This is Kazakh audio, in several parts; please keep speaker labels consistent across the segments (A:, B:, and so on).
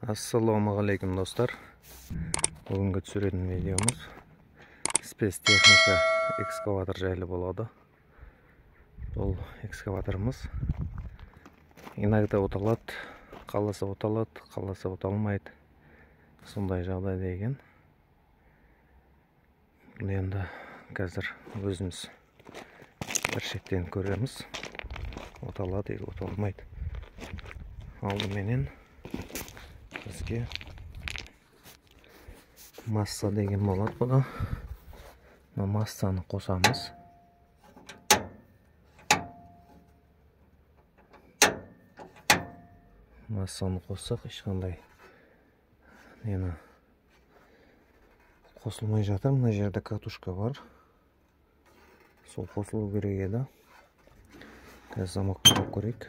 A: Ассалаумағалейкум достар. Бүгінгі түсіретін видеомыз спецтехника экскаватор жайлы болады. Бұл экскаваторымыз иногда оталады, қаласа оталады, қаласа оталмайды. Сондай жағдай деген. Енді қазір өзіміз бір шектен көреміз. Оталады, оталмайды. Алдыменен бізге масса деген болады бұда. Массаны қосамыз. Массаны қоссақ, ешқандай нені қосылмай жатыр. Мына жерде катушка бар. Сол қосылу керек еді. Қазір замок құрып көрейік.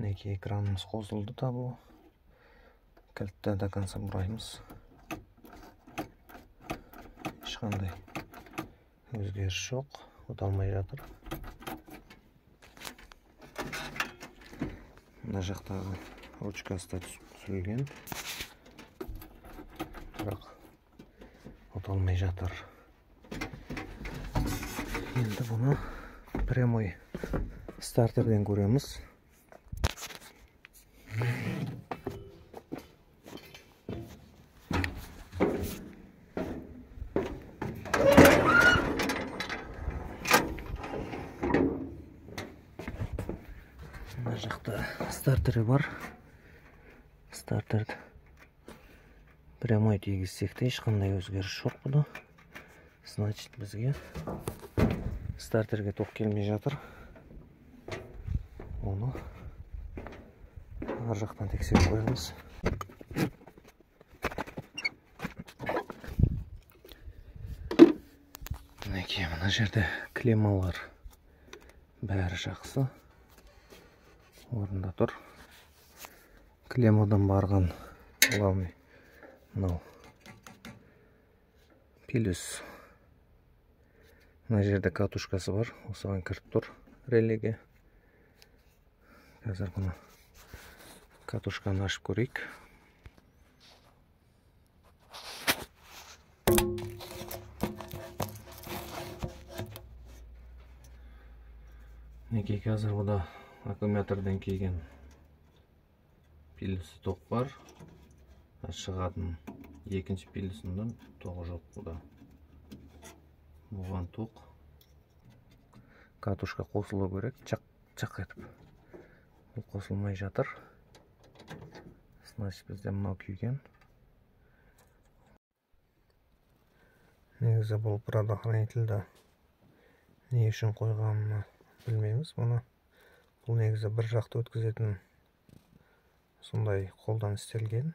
A: Неке экранымыз қосылды да бұл. Кілтті до конца бұраймыз. Ешқандай өзгеріс жоқ. Оталмай жатыр. Мына жақтағы ручкасы да түсірілген. Бірақ оталмай жатыр. Енді бұны прямой стартерден көреміз. Мына жақта стартері бар. Стартерді прямой тегізсек те ешқандай өзгеріс жоқ бұда. Значит, бізге стартерге тоқ келмей жатыр. Оны ар жақтан тексеріп қоямыз. Мінекей, мына жерде клеммалар бәрі жақсы. Орында тұр. Клеммадан барған главный мынау плюс. Мына жерде катушкасы бар. Осыған кіріп тұр релеге. Қазір бұны катушканы ашып көрейік. Неке қазір бұда аккумулятордан келген пилісі тоқ бар. Шығатын екінші пилісінің тоғы жоқ бұда. Бұған тоқ. Катушка қосылу керек. Чақ етіп. Бұл қосылмай жатыр. Значит, бізде мынау күйген. Негізі бұл предохранительді не үшін қойғанын білмейміз бұны. Бұл негізі бір жақты өткізетін сондай қолдан істелген.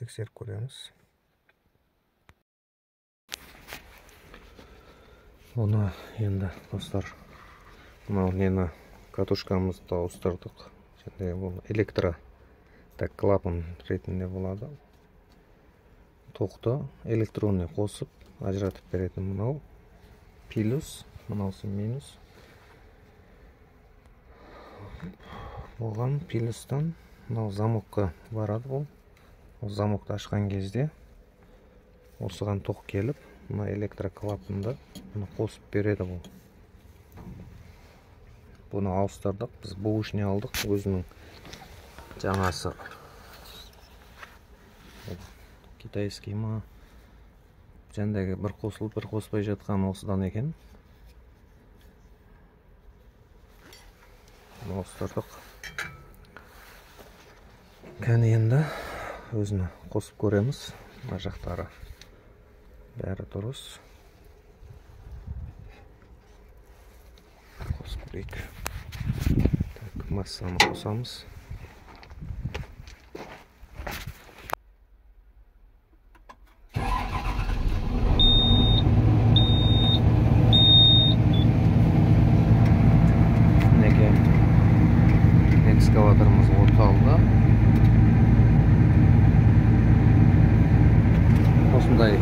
A: Тексеріп көреміз. Оны енді достар, мынау нені катушкамызды ауыстырдық. Және бұл электро клапан ретінде болады. Тоқты электронный қосып ажыратып беретін мынау плюс, мынаусы минус. Оған плюстан мынау замокқа барады бұл. Замокты ашқан кезде осыған тоқ келіп, мына электроклапанды қосып береді бұл. Бұны ауыстырдық. Біз бушне алдық. Өзінің жаңасы китайский ма. Жәндегі бір қосылып, бір қоспай жатқан осыдан екен. Ауыстырдық. Кәне енді өзіні қосып көреміз. Мына жақтары бәрі дұрыс. Қосып көрейік. Массаны қосамыз. осындай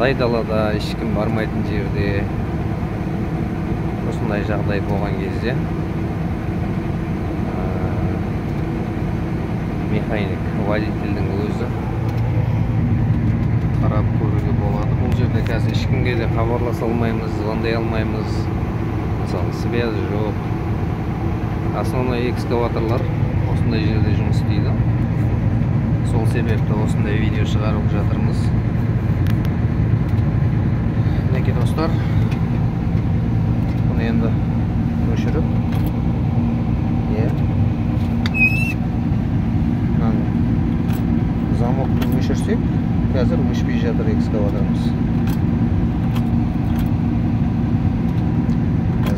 A: айдалада ешкім бармайтын жерде осындай жағдай болған кезде механик водительдің өзі қарап көруге болады. Бұл жерде қазір ешкімге де хабарласа алмаймыз, звондай алмаймыз. Мысалы, связь жоқ. Основной экскаваторлар осындай жерде жұмыс істейді. Сол себепті осындай видео шығарып жатырмыз. Мінекей достар, бұны енді өшіріп, замокты өшірсек, қазір өшпей жатыр экскаваторымыз.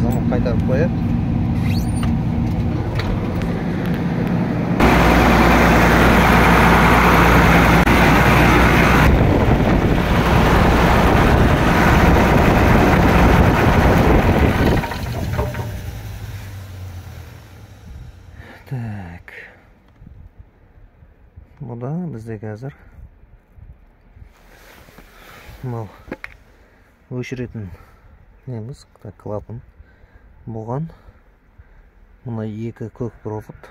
A: Замок қайтарып қояды. Так. Бұда бізде қазір мынау өшіретін неміз, клапан болған. Мына екі көк провод.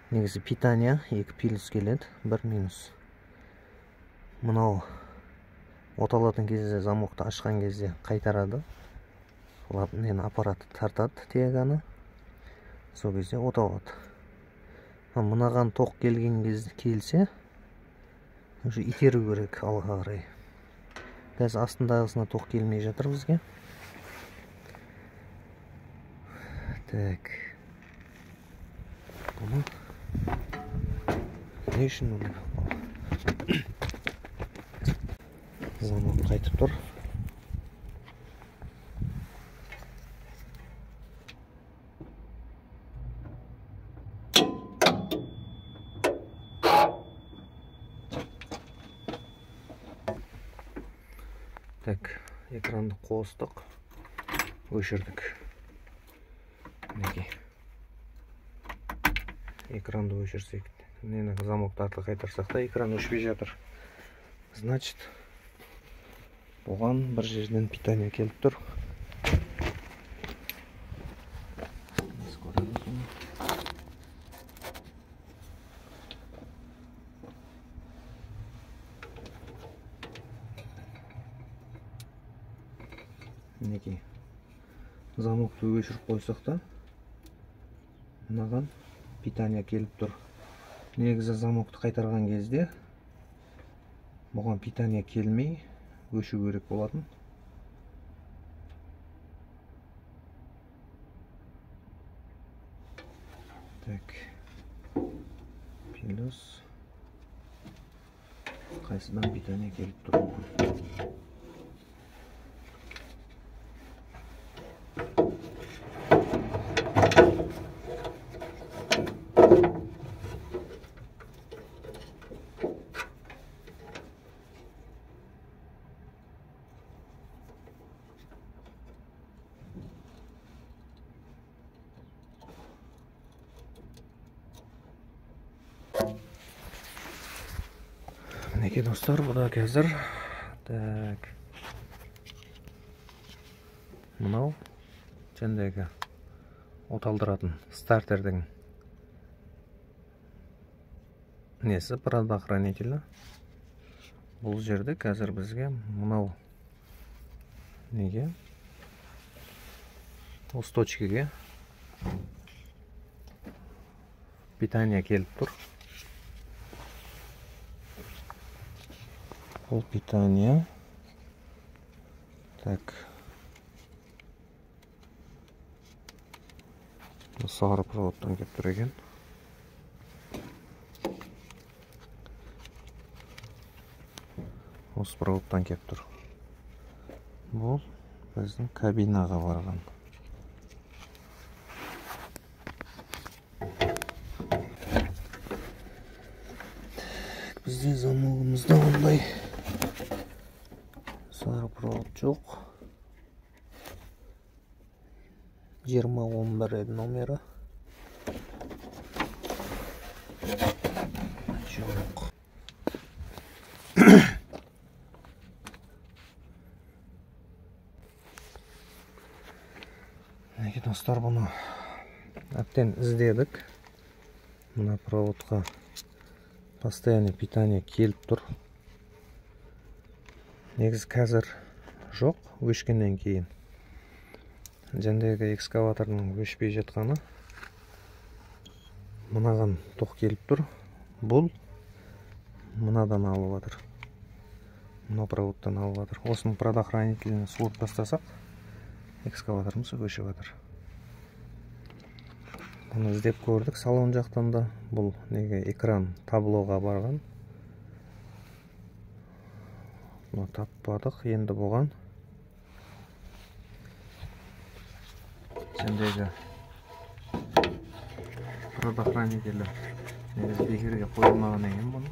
A: Негізі питания, екі плюс келеді, бір минус. Мынау оталатын кезде, замокты ашқан кезде қайтарады. Клапан аппараты тартады тиеганы. Сол кезде оталады. Мынаған тоқ келген келсе, уже итеру керек алға қарай. Қазір астындағысына тоқ келмей жатыр бізге. Так. Бұны не үшін өліп? Замок қайтып тұр. Так, экранды қостық, өшірдік. Мінекей. Экранды өшірсек, замокты артқа қайтарсақ та, экран өшпей жатыр. Значит, бұған бір жерден питание келіп тұр. Мінекей, замокты өшіріп қойсақ та, мынаған питание келіп тұр. Негізі замокты қайтарған кезде бұған питание келмей өшу керек болатын. Так, плюс қайсыдан питание келіп тұр. Мінекей достар, бұда қазір. Так. Мынау жәндегі оталдыратын стартердің несі, предохранителі. Бұл жерде қазір бізге мынау неге? Осы точкеге питание келіп тұр. Бұл питание. Так. Сары проводтан кеп тұр екен. Осы проводтан кеп тұр. Бұл біздің кабинаға барған. Бізде замогымызда ондай сары провод жоқ. 2011 номері. Жоқ. Мінекей достар, бұны әбден іздедік. Мына проводқа постоянный питание келіп тұр. Негізі қазір жоқ, өшкеннен кейін. Жәндегі экскаваторның өшпей жатқаны мынаған тоқ келіп тұр. Бұл мынадан алып жатыр. Мына проводтан алып жатыр. Осының предохранителін суырып тастасақ, экскаваторымыз өшіп жатыр. Бұны іздеп көрдік салон жақтан да. Бұл неге экран таблоға барған. Бұны таппадық. Енді бұған жәндегі предохранителі негізі бекерге қойылмаған екен бұны.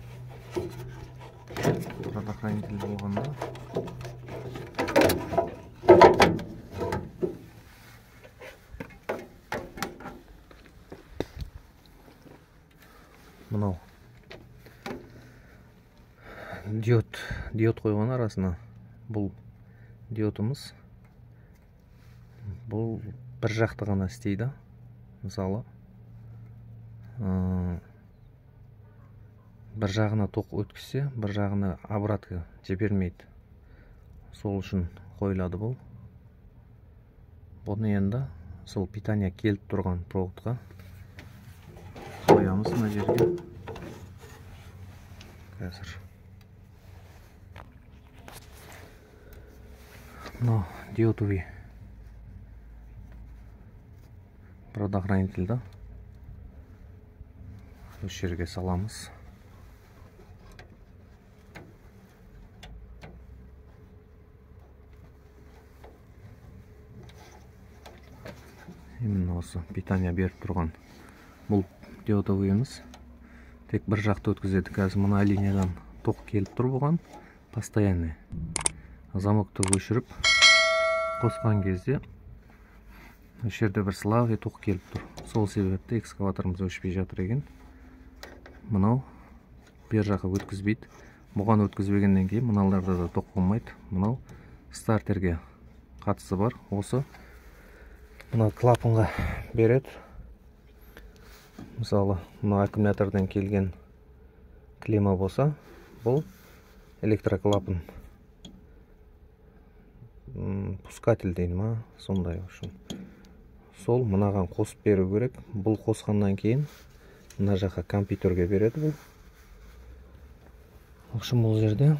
A: Предохранитель болғанда мынау диод қойған арасына. Бұл диодымыз бұл бір жақты ғана істейді. Мысалы бір жағына тоқ өткізсе, бір жағына обратқа жібермейді. Сол үшін қойылады бұл. Бұны енді сол питание келіп тұрған проводқа қоямыз мына жерге. Қазір мына диодовый предохранительді осы жерге саламыз. Именно осы питание беріп тұрған бұл диодовыйымыз тек бір жақты өткізеді. Қазір мына линиядан тоқ келіп тұр бұған постоянный. Замокты өшіріп қосқан кезде осы жерде бір слабый тоқ келіп тұр. Сол себепті экскаваторымыз өшпей жатыр екен. Мынау бер жаққа өткізбейді. Бұған өткізбегеннен кейін мыналарда да тоқ болмайды. Мынау стартерге қатысы бар. Осы мына клапанға береді. Мысалы, мына аккумулятордан келген клемма болса, бұл электроклапан. Пускатель дейді ма, сондай үшін. Сол мынаған қосып беру керек. Бұл қосқаннан кейін мына жаққа компьютерге береді бұл. Оқшын бұл жерде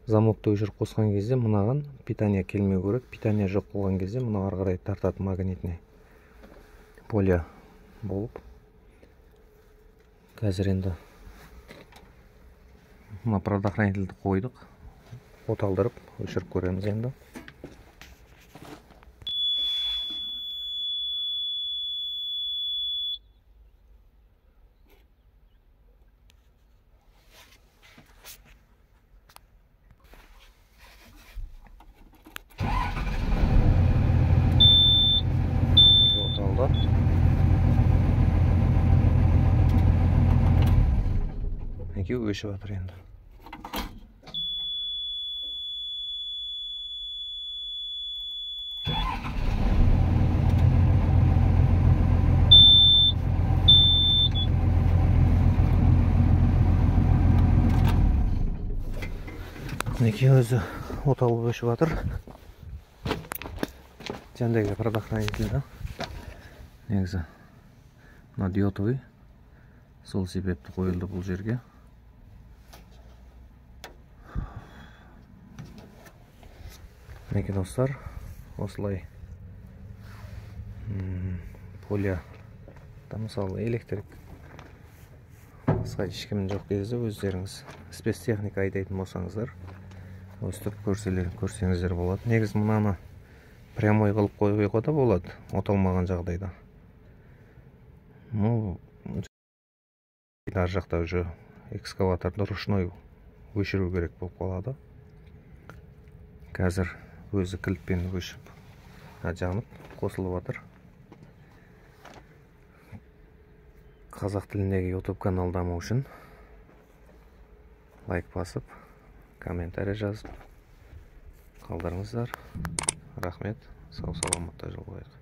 A: замокты өшіріп қосқан кезде мынаған питание келмеу керек. Питание жоқ болған кезде мына ары қарай тартады магнитный поле болып. Қазір енді мына предохранительді қойдық. Оталдырып өшіріп көреміз енді. Екеуі өшіп жатыр енді. Екеуі өзі оталып өшіп жатыр. Жәндегі предохранительді. Негізі мына диодовый. Сол себепті қойылды бұл жерге. Мінекей достар, осылай поле, мысалы электрик басқа ешкім жоқ кезде өздеріңіз спецтехника айдайтын болсаңыздар өстіп көрсеңіздер болады. Негіз мынаны прямой қылып қоюға да болады, оталмаған жағдайда. Ар жақта уже экскаваторды ручной өшіру керек болып қалады. Қазір өзі кілтпен өшіп жанып қосылып жатыр. Қазақ тіліндегі YouTube канал даму үшін лайк басып, комментарий жазып қалдырыңыздар. Рахмет. Сау саламатта жолығайық.